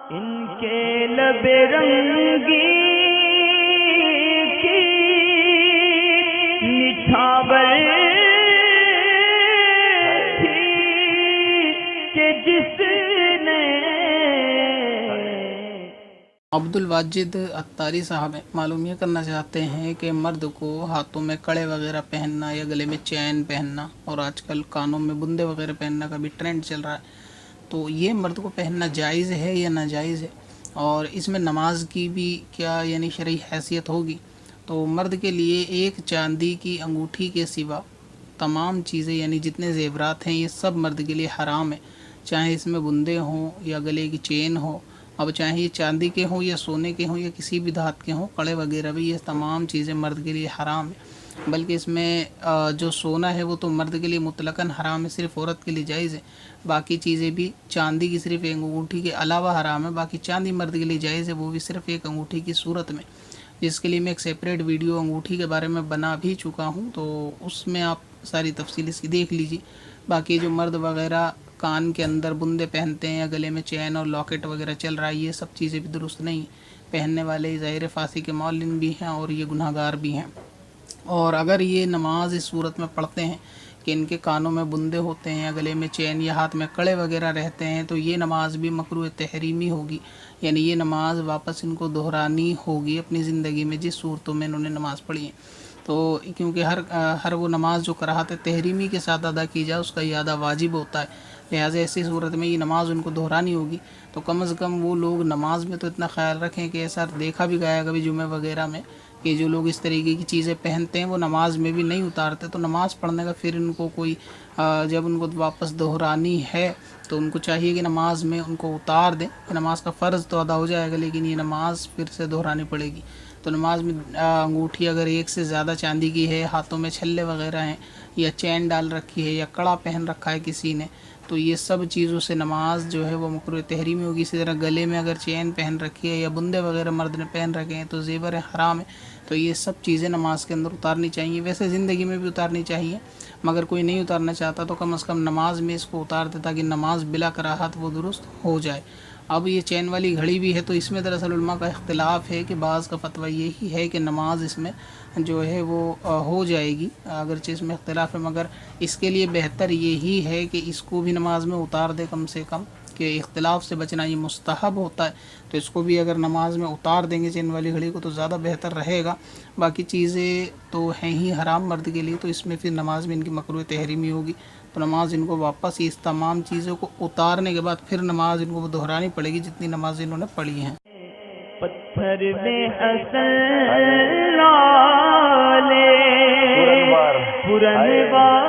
इनके लबे रंगी की निछावर थी कि जिसने। अब्दुल वाजिद अत्तारी साहब मालूम ये करना चाहते हैं कि मर्द को हाथों में कड़े वगैरह पहनना या गले में चैन पहनना और आजकल कानों में बुंदे वगैरह पहनना का भी ट्रेंड चल रहा है, तो ये मर्द को पहनना जायज़ है या नाजायज़ है, और इसमें नमाज की भी क्या यानी शरई हैसियत होगी। तो मर्द के लिए एक चांदी की अंगूठी के सिवा तमाम चीज़ें यानी जितने ज़ेवरात हैं ये सब मर्द के लिए हराम है, चाहे इसमें बुंदे हों या गले की चेन हो। अब चाहे ये चांदी के हों या सोने के हों या किसी भी धात के हों, कड़े वगैरह भी, ये तमाम चीज़ें मर्द के लिए हराम है। बल्कि इसमें जो सोना है वो तो मर्द के लिए मुतलकन हराम है, सिर्फ औरत के लिए जायज़ है। बाकी चीज़ें भी चांदी की सिर्फ एक अंगूठी के अलावा हराम है, बाकी चांदी मर्द के लिए जायज़ है, वो भी सिर्फ एक अंगूठी की सूरत में, जिसके लिए मैं एक सेपरेट वीडियो अंगूठी के बारे में बना भी चुका हूँ, तो उसमें आप सारी तफसील इसकी देख लीजिए। बाकी जो मर्द वगैरह कान के अंदर बुंदे पहनते हैं या गले में चैन और लॉकेट वगैरह चल रहा है, ये सब चीज़ें भी दुरुस्त नहीं। पहनने वाले ज़ाहिर फासी के मौलिन भी हैं और ये गुनहगार भी हैं। और अगर ये नमाज इस सूरत में पढ़ते हैं कि इनके कानों में बुंदे होते हैं या गले में चैन या हाथ में कड़े वगैरह रहते हैं, तो ये नमाज भी मकरूह तहरीमी होगी, यानी ये नमाज वापस इनको दोहरानी होगी अपनी ज़िंदगी में जिस सूरतों में इन्होंने नमाज़ पढ़ी है। तो क्योंकि हर वो नमाज जो कराहत तहरीमी के साथ अदा की जाए उसका यादा वाजिब होता है, लिहाजा ऐसी सूरत में ये नमाज़ उनको दोहरानी होगी। तो कम से कम वो लोग नमाज में तो इतना ख्याल रखें कि ऐसा देखा भी गया कभी जुमे वगैरह में कि जो लोग इस तरीके की चीज़ें पहनते हैं वो नमाज में भी नहीं उतारते। तो नमाज़ पढ़ने का फिर इनको कोई जब उनको वापस दोहरानी है तो उनको चाहिए कि नमाज में उनको उतार दें। नमाज का फ़र्ज़ तो अदा हो जाएगा, लेकिन ये नमाज फिर से दोहरानी पड़ेगी। तो नमाज में अंगूठी अगर एक से ज़्यादा चांदी की है, हाथों में छल्ले वगैरह हैं या चैन डाल रखी है या कड़ा पहन रखा है किसी ने, तो ये सब चीज़ों से नमाज जो है वो मकरूह तहरीमी होगी। इसी तरह गले में अगर चैन पहन रखी है या बुंदे वगैरह मर्द ने पहन रखे हैं तो ज़ेवर हराम है। तो ये सब चीज़ें नमाज के अंदर उतारनी चाहिए, वैसे ज़िंदगी में भी उतारनी चाहिए, मगर कोई नहीं उतारना चाहता तो कम से कम नमाज में इसको उतार दे ताकि नमाज बिला कराहत वो दुरुस्त हो जाए। अब ये चैन वाली घड़ी भी है, तो इसमें दरअसल उलमा का इख्तिलाफ़ है कि बाज़ का फ़तवा यही है कि नमाज इसमें जो है वो हो जाएगी, अगरचे इसमें इख्तिलाफ़ है, मगर इसके लिए बेहतर यही है कि इसको भी नमाज में उतार दे कम से कम, कि इख्तिलाफ़ से बचना ये मुस्तहब होता है। तो इसको भी अगर नमाज में उतार देंगे चैन वाली घड़ी को तो ज़्यादा बेहतर रहेगा। बाकी चीज़ें तो हैं ही हराम मर्द के लिए, तो इसमें फिर नमाज में इनकी मकरूह तहरीमी होगी। तो नमाज इनको वापस इस तमाम चीज़ों को उतारने के बाद फिर नमाज इनको दोहरानी पड़ेगी जितनी नमाज इन्होंने पढ़ी हैं। पत्थर में हसन लाले पुरनवार